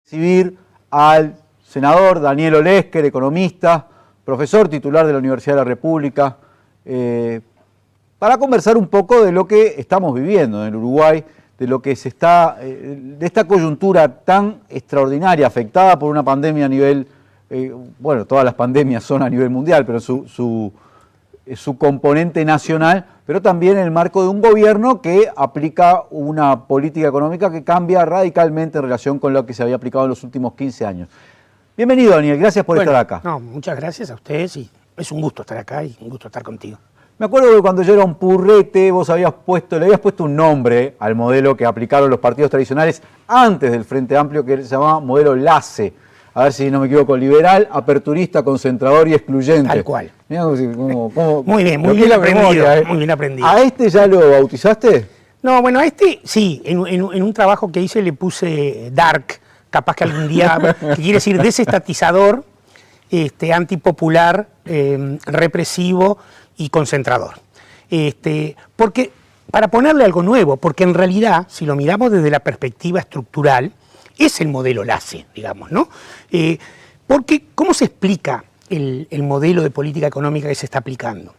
Recibir al senador Daniel Olesker, economista, profesor titular de la Universidad de la República, para conversar un poco de lo que estamos viviendo en Uruguay, de lo que se está, de esta coyuntura tan extraordinaria, afectada por una pandemia a nivel, bueno, todas las pandemias son a nivel mundial, pero su componente nacional, pero también en el marco de un gobierno que aplica una política económica que cambia radicalmente en relación con lo que se había aplicado en los últimos 15 años. Bienvenido, Daniel, gracias por estar acá. No, muchas gracias a ustedes y es un gusto estar acá y un gusto estar contigo. Me acuerdo que cuando yo era un purrete, vos le habías puesto un nombre al modelo que aplicaron los partidos tradicionales antes del Frente Amplio, que se llamaba modelo LACE. A ver si no me equivoco, liberal, aperturista, concentrador y excluyente. Tal cual. Mirá muy bien aprendido, muy bien aprendido. ¿A este ya lo bautizaste? No, bueno, a este sí, en un trabajo que hice le puse dark, capaz que algún día, que quiere decir desestatizador, antipopular, represivo y concentrador. Porque, para ponerle algo nuevo, porque en realidad, si lo miramos desde la perspectiva estructural, es el modelo LACE, digamos, ¿no? Porque, ¿cómo se explica el modelo de política económica que se está aplicando?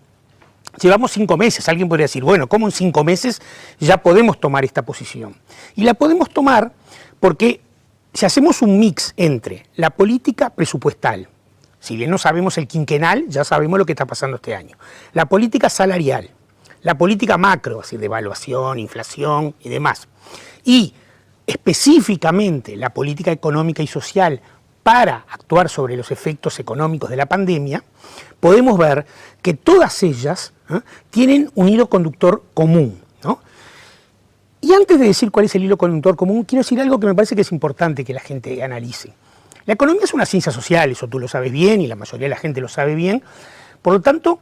Llevamos 5 meses, alguien podría decir, bueno, ¿cómo en 5 meses ya podemos tomar esta posición? Y la podemos tomar porque si hacemos un mix entre la política presupuestal, si bien no sabemos el quinquenal, ya sabemos lo que está pasando este año, la política salarial, la política macro, así de evaluación, inflación y demás, y específicamente la política económica y social para actuar sobre los efectos económicos de la pandemia, podemos ver que todas ellas tienen un hilo conductor común, ¿no? Y antes de decir cuál es el hilo conductor común, quiero decir algo que me parece que es importante que la gente analice. La economía es una ciencia social, eso tú lo sabes bien y la mayoría de la gente lo sabe bien, por lo tanto,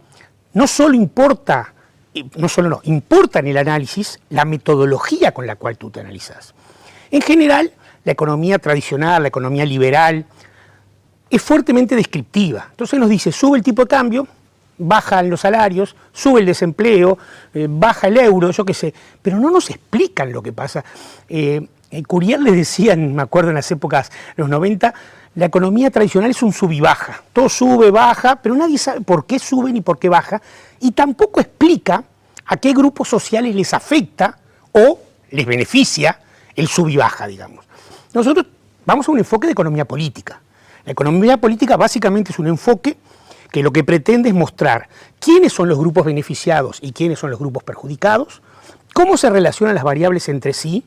importa en el análisis la metodología con la cual tú te analizas. En general, la economía tradicional, la economía liberal, es fuertemente descriptiva. Entonces nos dice, sube el tipo de cambio, bajan los salarios, sube el desempleo, baja el euro, yo qué sé, pero no nos explican lo que pasa. Courier les decían, me acuerdo en las épocas, los 90, la economía tradicional es un sub y baja. Todo sube, baja, pero nadie sabe por qué sube ni por qué baja, y tampoco explica a qué grupos sociales les afecta o les beneficia el sub y baja, digamos. Nosotros vamos a un enfoque de economía política. La economía política básicamente es un enfoque que lo que pretende es mostrar quiénes son los grupos beneficiados y quiénes son los grupos perjudicados, cómo se relacionan las variables entre sí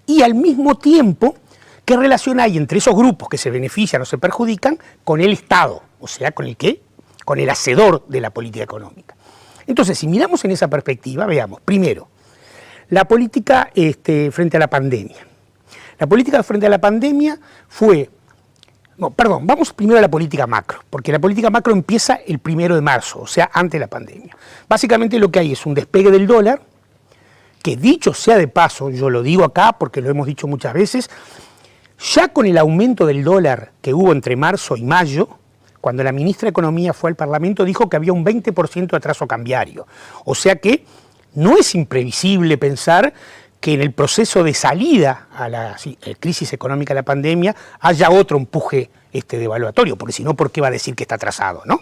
y al mismo tiempo qué relación hay entre esos grupos que se benefician o se perjudican con el Estado, o sea, con el hacedor de la política económica. Entonces, si miramos en esa perspectiva, veamos, primero, la política frente a la pandemia. La política frente a la pandemia fue... No, perdón, vamos primero a la política macro, porque la política macro empieza el 1 de marzo, o sea, antes de la pandemia. Básicamente lo que hay es un despegue del dólar, que dicho sea de paso, yo lo digo acá porque lo hemos dicho muchas veces, ya con el aumento del dólar que hubo entre marzo y mayo, cuando la ministra de Economía fue al Parlamento, dijo que había un 20% de atraso cambiario. O sea que no es imprevisible pensar que en el proceso de salida a la crisis económica de la pandemia haya otro empuje devaluatorio, porque si no, ¿por qué va a decir que está atrasado, no?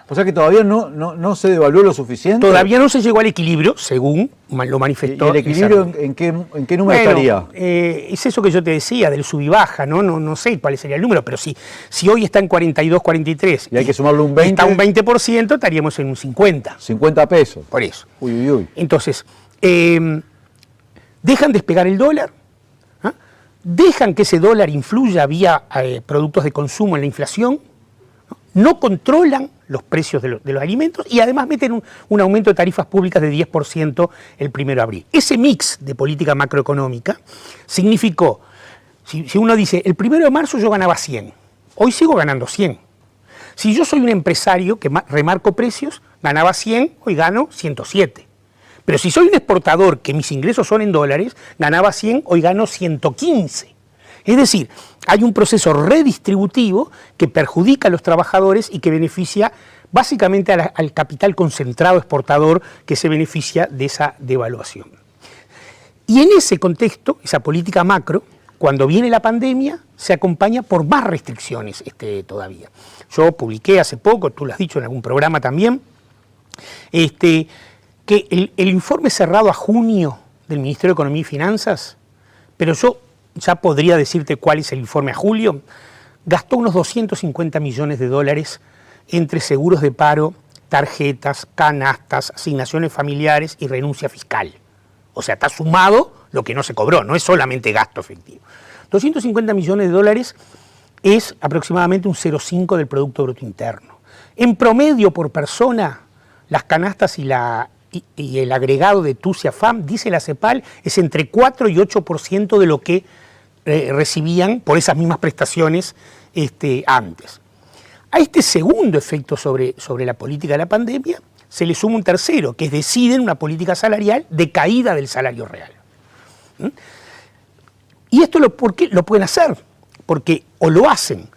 O sea que todavía no se devaluó lo suficiente. Todavía no se llegó al equilibrio, según lo manifestó. ¿Y el equilibrio en qué número estaría? Es eso que yo te decía, del sub y baja, no sé cuál sería el número, pero si hoy está en 42, 43... Y hay que sumarle un 20%. Está un 20%, estaríamos en un 50. 50 pesos. Por eso. Uy. Entonces, dejan despegar el dólar, dejan que ese dólar influya vía productos de consumo en la inflación, no controlan los precios de los alimentos y además meten un aumento de tarifas públicas de 10% el 1 de abril. Ese mix de política macroeconómica significó, si uno dice, el 1 de marzo yo ganaba 100, hoy sigo ganando 100. Si yo soy un empresario que remarco precios, ganaba 100, hoy gano 107. Pero si soy un exportador que mis ingresos son en dólares, ganaba 100, hoy gano 115. Es decir, hay un proceso redistributivo que perjudica a los trabajadores y que beneficia básicamente al capital concentrado exportador que se beneficia de esa devaluación. Y en ese contexto, esa política macro, cuando viene la pandemia, se acompaña por más restricciones todavía. Yo publiqué hace poco, tú lo has dicho en algún programa también, que el informe cerrado a junio del Ministerio de Economía y Finanzas, pero yo ya podría decirte cuál es el informe a julio, gastó unos 250 millones de dólares entre seguros de paro, tarjetas, canastas, asignaciones familiares y renuncia fiscal. O sea, está sumado lo que no se cobró, no es solamente gasto efectivo. 250 millones de dólares es aproximadamente un 0,5 del Producto Bruto Interno. En promedio por persona, las canastas y el agregado de TUS y AFAM, dice la CEPAL, es entre 4 y 8% de lo que recibían por esas mismas prestaciones antes. A este segundo efecto sobre la política de la pandemia se le suma un tercero, que es deciden una política salarial de caída del salario real. Y esto ¿por qué lo pueden hacer? Porque o lo hacen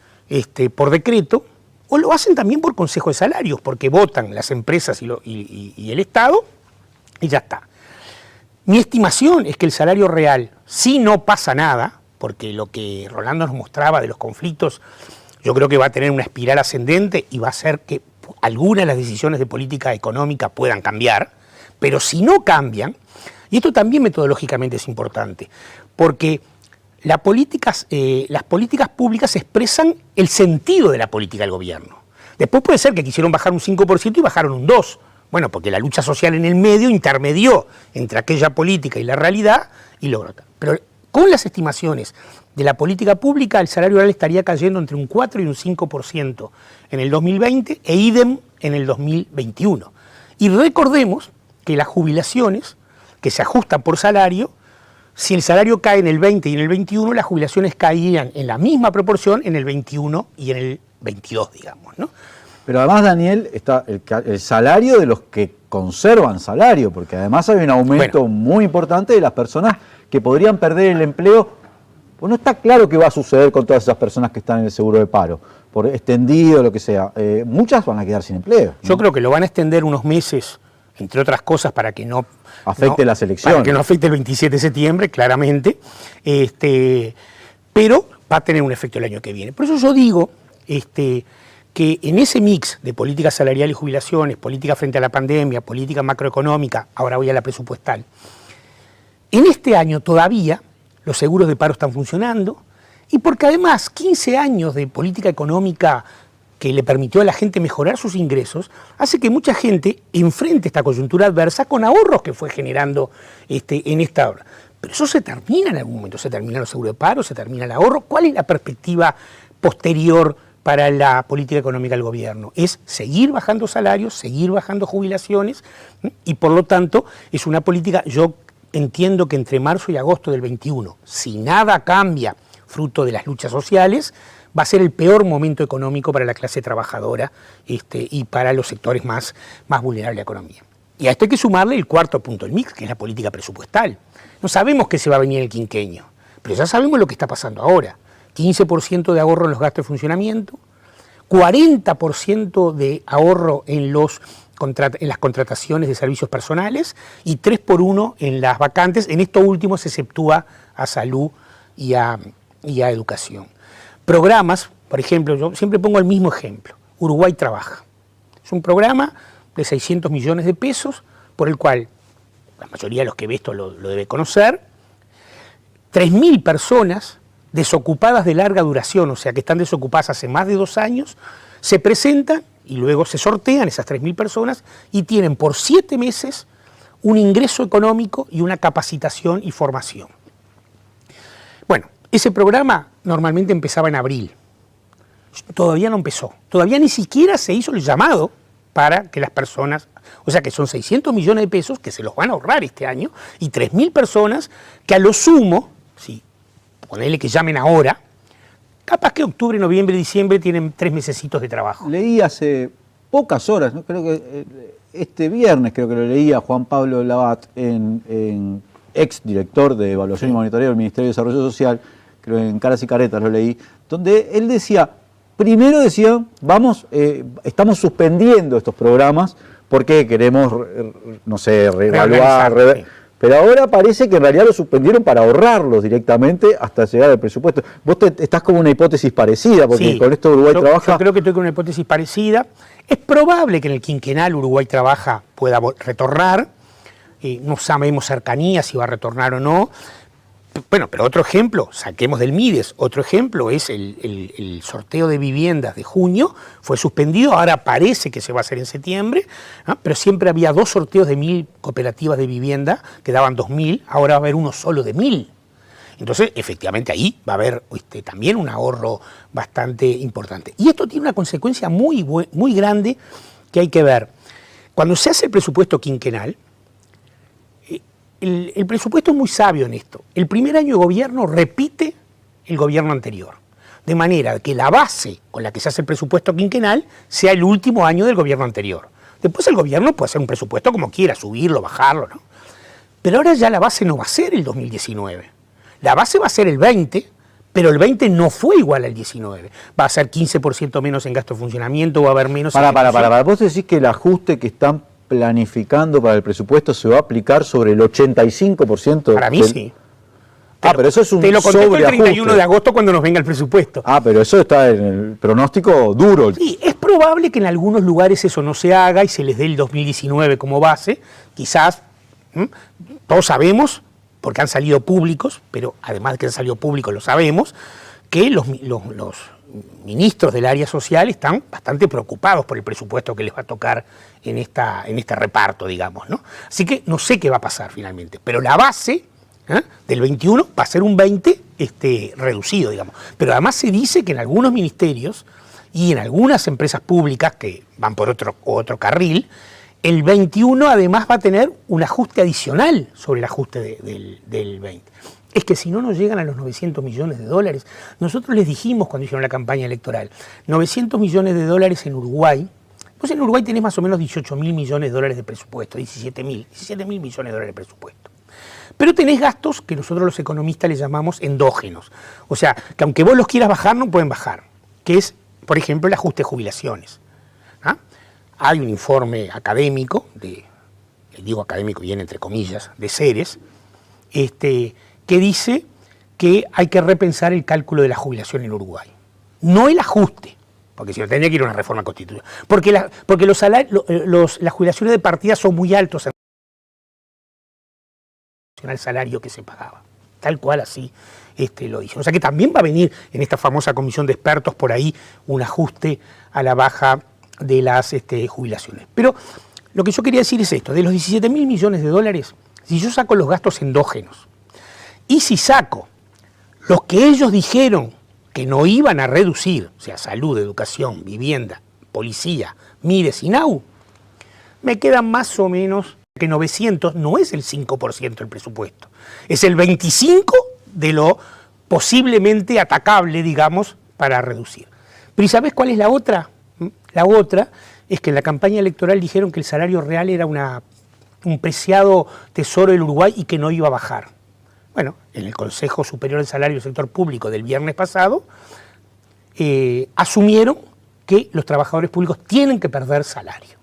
por decreto, o lo hacen también por Consejo de Salarios, porque votan las empresas y el Estado, y ya está. Mi estimación es que el salario real, si no pasa nada, porque lo que Rolando nos mostraba de los conflictos, yo creo que va a tener una espiral ascendente y va a hacer que algunas de las decisiones de política económica puedan cambiar, pero si no cambian, y esto también metodológicamente es importante, porque las políticas públicas expresan el sentido de la política del gobierno. Después puede ser que quisieron bajar un 5% y bajaron un 2%. Bueno, porque la lucha social en el medio intermedió entre aquella política y la realidad y logró. Pero con las estimaciones de la política pública, el salario real estaría cayendo entre un 4 y un 5% en el 2020 e idem en el 2021. Y recordemos que las jubilaciones, que se ajustan por salario, si el salario cae en el 20 y en el 21, las jubilaciones caían en la misma proporción en el 21 y en el 22, digamos, ¿no? Pero además, Daniel, está el salario de los que conservan salario, porque además hay un aumento muy importante de las personas que podrían perder el empleo. Pues no está claro qué va a suceder con todas esas personas que están en el seguro de paro, por extendido, lo que sea. Muchas van a quedar sin empleo, ¿no? Yo creo que lo van a extender unos meses, entre otras cosas, para que no afecte las elecciones. Para que no afecte el 27 de septiembre, claramente, pero va a tener un efecto el año que viene. Por eso yo digo que en ese mix de política salarial y jubilaciones, política frente a la pandemia, política macroeconómica, ahora voy a la presupuestal, en este año todavía los seguros de paro están funcionando, y porque además 15 años de política económica que le permitió a la gente mejorar sus ingresos, hace que mucha gente enfrente esta coyuntura adversa con ahorros que fue generando en esta hora. Pero eso se termina en algún momento, se terminan los seguros de paro, se termina el ahorro. ¿Cuál es la perspectiva posterior para la política económica del gobierno? Es seguir bajando salarios, seguir bajando jubilaciones, y por lo tanto es una política, yo entiendo que entre marzo y agosto del 21, si nada cambia fruto de las luchas sociales, va a ser el peor momento económico para la clase trabajadora y para los sectores más vulnerables de la economía. Y a esto hay que sumarle el cuarto punto del mix, que es la política presupuestal. No sabemos qué se va a venir el quinquenio, pero ya sabemos lo que está pasando ahora. 15% de ahorro en los gastos de funcionamiento, 40% de ahorro en las contrataciones de servicios personales y 3x1 en las vacantes. En esto último se exceptúa a salud y a educación. Programas, por ejemplo, yo siempre pongo el mismo ejemplo. Uruguay Trabaja. Es un programa de 600 millones de pesos, por el cual la mayoría de los que ve esto lo debe conocer. 3.000 personas desocupadas de larga duración, o sea que están desocupadas hace más de 2 años, se presentan y luego se sortean esas 3.000 personas y tienen por 7 meses un ingreso económico y una capacitación y formación. Bueno, ese programa normalmente empezaba en abril. Todavía no empezó. Todavía ni siquiera se hizo el llamado para que las personas, o sea que son 600 millones de pesos que se los van a ahorrar este año y 3.000 personas que a lo sumo, si ponele que llamen ahora, capaz que octubre, noviembre, diciembre tienen 3 mesecitos de trabajo. Leí hace pocas horas, ¿no? Creo que este viernes creo que lo leí a Juan Pablo Labat, ex director de Evaluación y Monitoreo del Ministerio de Desarrollo Social, creo en Caras y Caretas lo leí, donde él decía, primero decía, estamos suspendiendo estos programas porque queremos, no sé, reevaluar, Pero ahora parece que en realidad lo suspendieron para ahorrarlos directamente hasta llegar al presupuesto. Vos estás con una hipótesis parecida, porque sí, con esto Uruguay trabaja... Yo creo que estoy con una hipótesis parecida. Es probable que en el quinquenal Uruguay trabaja pueda retornar. No sabemos cercanía si va a retornar o no. Bueno, pero otro ejemplo, saquemos del Mides, otro ejemplo es el sorteo de viviendas de junio, fue suspendido, ahora parece que se va a hacer en septiembre, ¿no? Pero siempre había 2 sorteos de 1000 cooperativas de vivienda que daban 2000, ahora va a haber uno solo de 1000. Entonces, efectivamente, ahí va a haber también un ahorro bastante importante. Y esto tiene una consecuencia muy grande que hay que ver. Cuando se hace el presupuesto quinquenal, el presupuesto es muy sabio en esto. El primer año de gobierno repite el gobierno anterior, de manera que la base con la que se hace el presupuesto quinquenal sea el último año del gobierno anterior. Después el gobierno puede hacer un presupuesto como quiera, subirlo, bajarlo, ¿no? Pero ahora ya la base no va a ser el 2019. La base va a ser el 20, pero el 20 no fue igual al 19. Va a ser 15% menos en gasto de funcionamiento, va a haber menos... Para. Vos decís que el ajuste que están planificando para el presupuesto se va a aplicar sobre el 85%. Para mí sí. Pero eso es un te lo contesto el sobreajuste. 31 de agosto cuando nos venga el presupuesto. Pero eso está en el pronóstico duro. Sí, es probable que en algunos lugares eso no se haga y se les dé el 2019 como base. Quizás, todos sabemos, porque han salido públicos, pero además de que han salido públicos lo sabemos, que los ministros del área social están bastante preocupados por el presupuesto que les va a tocar en este reparto, digamos, ¿no? Así que no sé qué va a pasar finalmente, pero la base del 21 va a ser un 20 reducido, digamos. Pero además se dice que en algunos ministerios y en algunas empresas públicas que van por otro carril, el 21 además va a tener un ajuste adicional sobre el ajuste del 20. Es que si no nos llegan a los 900 millones de dólares, nosotros les dijimos cuando hicieron la campaña electoral, 900 millones de dólares en Uruguay, pues en Uruguay tenés más o menos 18.000 millones de dólares de presupuesto, 17.000 millones de dólares de presupuesto. Pero tenés gastos que nosotros los economistas les llamamos endógenos, o sea, que aunque vos los quieras bajar, no pueden bajar, que es, por ejemplo, el ajuste de jubilaciones. Hay un informe académico, digo académico bien entre comillas, de Ceres, que dice que hay que repensar el cálculo de la jubilación en Uruguay. No el ajuste, porque si no tendría que ir a una reforma constitucional. Porque las jubilaciones de partida son muy altos en el salario que se pagaba. Tal cual así lo dice. O sea que también va a venir en esta famosa comisión de expertos por ahí un ajuste a la baja de las jubilaciones. Pero lo que yo quería decir es esto, de los 17.000 millones de dólares, si yo saco los gastos endógenos, y si saco los que ellos dijeron que no iban a reducir, o sea, salud, educación, vivienda, policía, Mides y NAU, me quedan más o menos que 900, no es el 5% del presupuesto, es el 25% de lo posiblemente atacable, digamos, para reducir. Pero ¿y sabés cuál es la otra? La otra es que en la campaña electoral dijeron que el salario real era un preciado tesoro del Uruguay y que no iba a bajar. Bueno, en el Consejo Superior del Salario del Sector Público del viernes pasado, asumieron que los trabajadores públicos tienen que perder salario,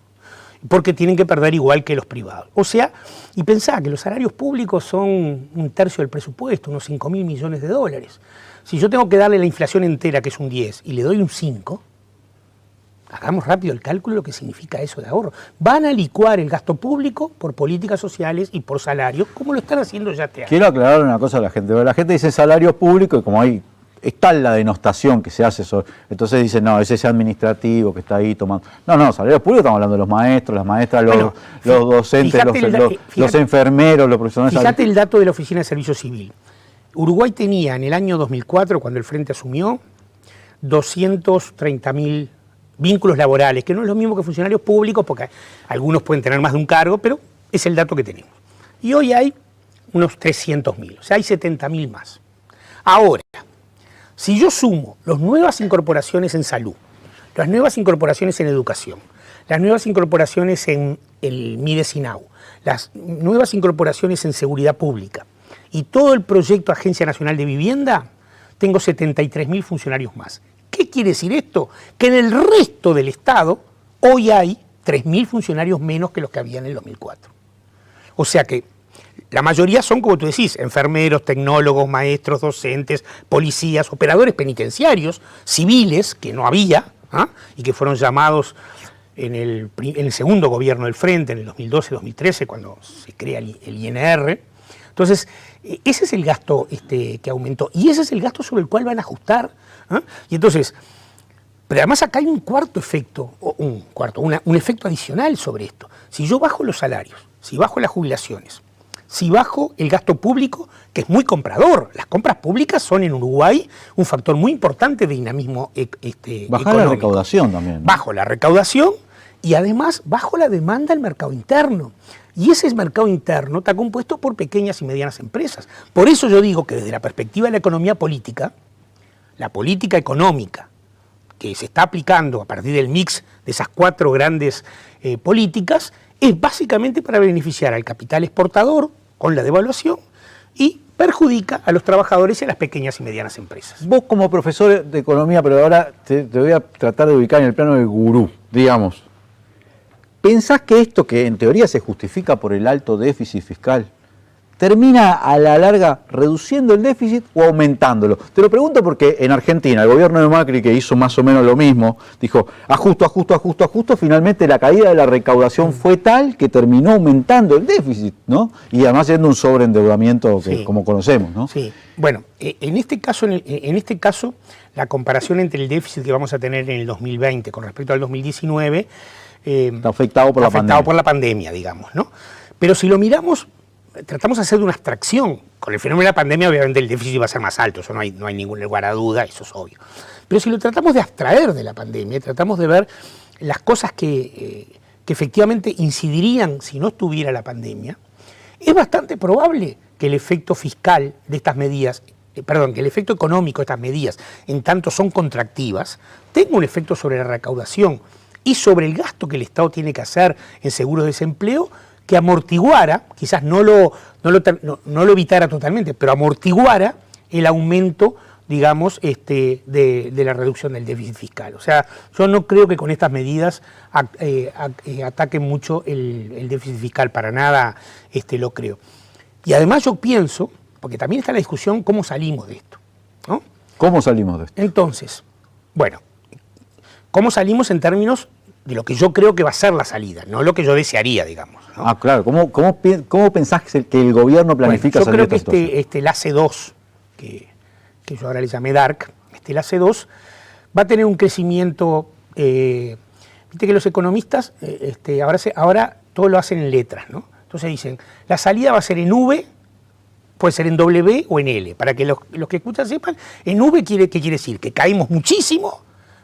porque tienen que perder igual que los privados. O sea, y pensá que los salarios públicos son 1/3 del presupuesto, unos 5.000 millones de dólares. Si yo tengo que darle la inflación entera, que es un 10, y le doy un 5, hagamos rápido el cálculo de lo que significa eso de ahorro. Van a licuar el gasto público por políticas sociales y por salarios, como lo están haciendo ya este año. Quiero aclarar una cosa a la gente. La gente dice salario público y como hay está la denostación que se hace sobre, entonces dicen, no, ese es administrativo que está ahí tomando. No, salario público, estamos hablando de los maestros, las maestras, los docentes, los enfermeros, los profesionales. Fíjate el dato de la Oficina de Servicio Civil. Uruguay tenía en el año 2004, cuando el Frente asumió, 230.000 vínculos laborales, que no es lo mismo que funcionarios públicos, porque algunos pueden tener más de un cargo, pero es el dato que tenemos. Y hoy hay unos 300.000, o sea, hay 70.000 más. Ahora, si yo sumo las nuevas incorporaciones en salud, las nuevas incorporaciones en educación, las nuevas incorporaciones en el Mides y NAU, las nuevas incorporaciones en seguridad pública y todo el proyecto Agencia Nacional de Vivienda, tengo 73.000 funcionarios más. ¿Qué quiere decir esto? Que en el resto del Estado hoy hay 3.000 funcionarios menos que los que había en el 2004. O sea que La mayoría son, como tú decís, enfermeros, tecnólogos, maestros, docentes, policías, operadores penitenciarios, civiles, que no había, y que fueron llamados en el segundo gobierno del Frente, en el 2012-2013, cuando se crea el INR. Entonces, ese es el gasto que aumentó, y ese es el gasto sobre el cual van a ajustar. Y entonces, pero además acá hay un cuarto efecto, un efecto adicional sobre esto. Si yo bajo los salarios, si bajo las jubilaciones, si bajo el gasto público, que es muy comprador, las compras públicas son en Uruguay un factor muy importante de dinamismo Bajar económico. la recaudación también, ¿no? Bajo la recaudación y además bajo la demanda del mercado interno. Y ese mercado interno está compuesto por pequeñas y medianas empresas. Por eso yo digo que desde la perspectiva de la economía política, la política económica que se está aplicando a partir del mix de esas 4 grandes políticas, es básicamente para beneficiar al capital exportador con la devaluación y perjudica a los trabajadores y a las pequeñas y medianas empresas. Vos como profesor de economía, pero ahora te voy a tratar de ubicar en el plano del gurú, digamos. ¿Pensás que esto, que en teoría se justifica por el alto déficit fiscal, termina a la larga reduciendo el déficit o aumentándolo? Te lo pregunto porque en Argentina el gobierno de Macri, que hizo más o menos lo mismo, dijo ajusto, finalmente la caída de la recaudación fue tal que terminó aumentando el déficit, ¿no? Y además siendo un sobreendeudamiento que, sí, como conocemos, ¿no? Sí, bueno, en este caso, la comparación entre el déficit que vamos a tener en el 2020 con respecto al 2019 está afectado por la pandemia, digamos, ¿no? Pero si lo miramos, tratamos de hacer de una abstracción. Con el fenómeno de la pandemia, obviamente, el déficit va a ser más alto, eso no hay ningún lugar a duda, eso es obvio. Pero si lo tratamos de abstraer de la pandemia, tratamos de ver las cosas que efectivamente incidirían si no estuviera la pandemia, es bastante probable que el efecto fiscal de estas medidas, que el efecto económico de estas medidas, en tanto son contractivas, tenga un efecto sobre la recaudación y sobre el gasto que el Estado tiene que hacer en seguros de desempleo, que amortiguara, quizás no lo evitara totalmente, pero amortiguara el aumento, digamos, de la reducción del déficit fiscal. O sea, yo no creo que con estas medidas ataquen mucho el déficit fiscal, para nada lo creo. Y además yo pienso, porque también está la discusión, cómo salimos de esto, ¿no? ¿Cómo salimos de esto? Entonces, bueno, ¿cómo salimos en términos de lo que yo creo que va a ser la salida, no lo que yo desearía, digamos, ¿no? Ah, claro. ¿Cómo pensás que el gobierno planifica salir de esta situación? Yo creo que el AC2, que yo ahora le llamé DARC, el AC2 va a tener un crecimiento, viste que los economistas ahora todo lo hacen en letras, ¿no? Entonces dicen, la salida va a ser en V, puede ser en W o en L, para que los que escuchan sepan. En V, ¿qué quiere decir? Que caímos muchísimo,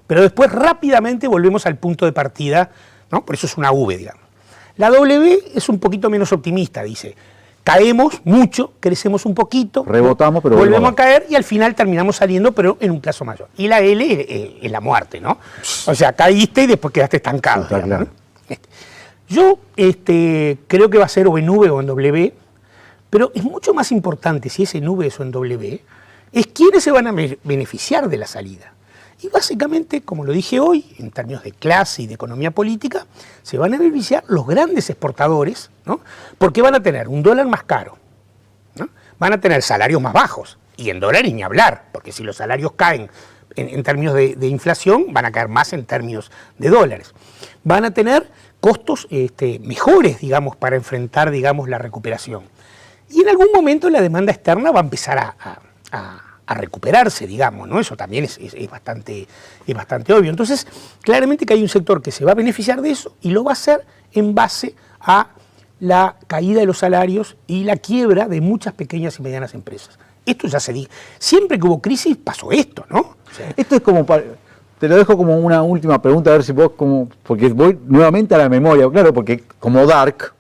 pero después rápidamente volvemos al punto de partida, ¿no? Por eso es una V, digamos. La W es un poquito menos optimista, dice, caemos mucho, crecemos un poquito, rebotamos, pero volvemos a caer y al final terminamos saliendo, pero en un plazo mayor. Y la L es la muerte, ¿no? O sea, caíste y después quedaste estancado. Está digamos, claro. ¿no? Yo creo que va a ser o en V o en W, pero es mucho más importante si es en V o en W, es quiénes se van a beneficiar de la salida. Y básicamente, como lo dije hoy, en términos de clase y de economía política, se van a beneficiar los grandes exportadores, ¿no? Porque van a tener un dólar más caro, ¿no? Van a tener salarios más bajos, y en dólares ni hablar, porque si los salarios caen en términos de inflación, van a caer más en términos de dólares. Van a tener costos mejores, digamos, para enfrentar, digamos, la recuperación. Y en algún momento la demanda externa va a empezar a recuperarse, digamos, ¿no? Eso también es bastante obvio. Entonces, claramente que hay un sector que se va a beneficiar de eso y lo va a hacer en base a la caída de los salarios y la quiebra de muchas pequeñas y medianas empresas. Esto ya se dice. Siempre que hubo crisis pasó esto, ¿no? O sea, esto es como, te lo dejo como una última pregunta, a ver si vos, porque voy nuevamente a la memoria, claro, porque como Dark,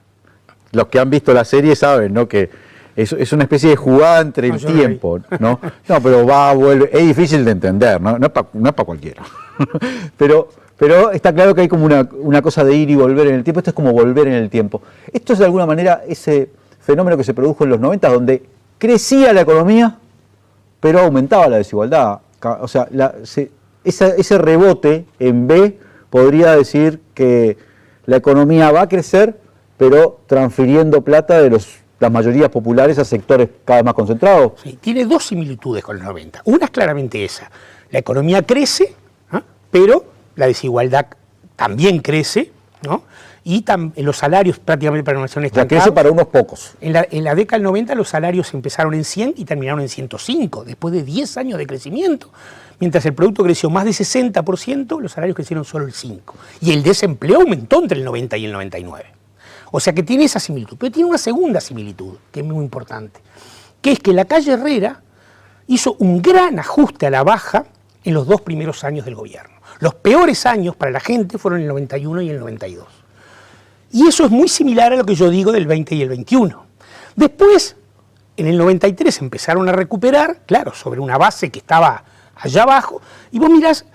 los que han visto la serie saben, ¿no? Que es una especie de jugada entre el tiempo, ¿no? No, pero va, vuelve, es difícil de entender, ¿no? No es para cualquiera. pero está claro que hay como una cosa de ir y volver en el tiempo. Esto es como volver en el tiempo. Esto es de alguna manera ese fenómeno que se produjo en los 90, donde crecía la economía, pero aumentaba la desigualdad. O sea, ese rebote en B podría decir que la economía va a crecer, pero transfiriendo plata de los las mayorías populares a sectores cada vez más concentrados. Sí, tiene dos similitudes con los 90. Una es claramente esa. La economía crece, ¿ah? Pero la desigualdad también crece, ¿no? Y los salarios prácticamente permanecieron estancados. O sea, crece para unos pocos. En la década del 90 los salarios empezaron en 100 y terminaron en 105, después de 10 años de crecimiento. Mientras el producto creció más de 60%, los salarios crecieron solo el 5%. Y el desempleo aumentó entre el 90 y el 99. O sea que tiene esa similitud. Pero tiene una segunda similitud, que es muy importante, que es que la calle Herrera hizo un gran ajuste a la baja en los 2 primeros años del gobierno. Los peores años para la gente fueron el 91 y el 92. Y eso es muy similar a lo que yo digo del 20 y el 21. Después, en el 93 empezaron a recuperar, claro, sobre una base que estaba allá abajo, y vos mirás,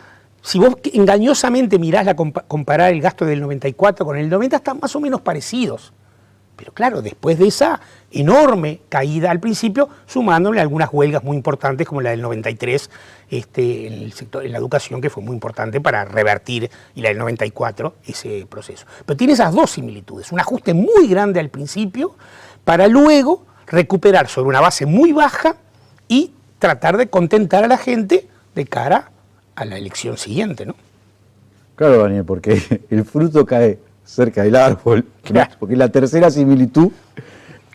si vos engañosamente mirás comparar el gasto del 94 con el 90, están más o menos parecidos. Pero claro, después de esa enorme caída al principio, sumándole algunas huelgas muy importantes como la del 93 en el sector, en la educación, que fue muy importante para revertir, y la del 94, ese proceso. Pero tiene esas dos similitudes, un ajuste muy grande al principio para luego recuperar sobre una base muy baja y tratar de contentar a la gente de cara a la elección siguiente, ¿no? Claro, Daniel, porque el fruto cae cerca del árbol, Claro. ¿no? Porque la tercera similitud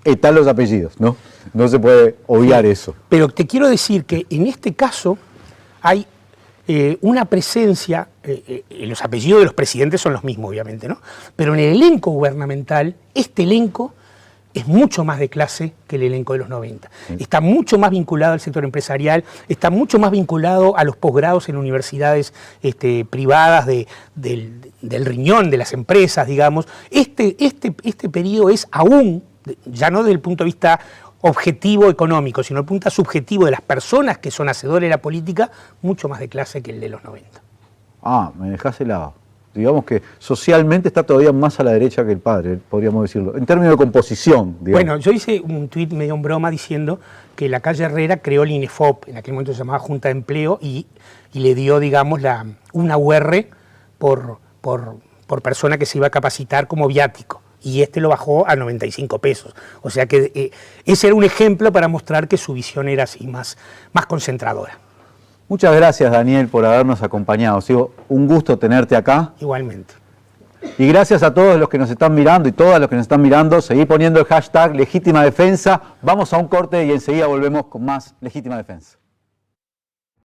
están los apellidos, ¿no? No se puede obviar eso. Pero te quiero decir que en este caso hay una presencia, los apellidos de los presidentes son los mismos, obviamente, ¿no? Pero en el elenco gubernamental, este elenco es mucho más de clase que el elenco de los 90. Está mucho más vinculado al sector empresarial, está mucho más vinculado a los posgrados en universidades privadas del riñón de las empresas, digamos. Este periodo es aún, ya no desde el punto de vista objetivo económico, sino desde el punto de vista subjetivo de las personas que son hacedores de la política, mucho más de clase que el de los 90. Ah, me dejás helado. Digamos que socialmente está todavía más a la derecha que el padre, podríamos decirlo, en términos de composición, digamos. Bueno, yo hice un tuit medio en broma diciendo que la calle Herrera creó el INEFOP, en aquel momento se llamaba Junta de Empleo, y le dio, digamos, una UR por persona que se iba a capacitar como viático, y lo bajó a 95 pesos. O sea que ese era un ejemplo para mostrar que su visión era así, más concentradora. Muchas gracias, Daniel, por habernos acompañado. Ha sido un gusto tenerte acá. Igualmente. Y gracias a todos los que nos están mirando y todas los que nos están mirando. Seguí poniendo el hashtag Legítima Defensa. Vamos a un corte y enseguida volvemos con más Legítima Defensa.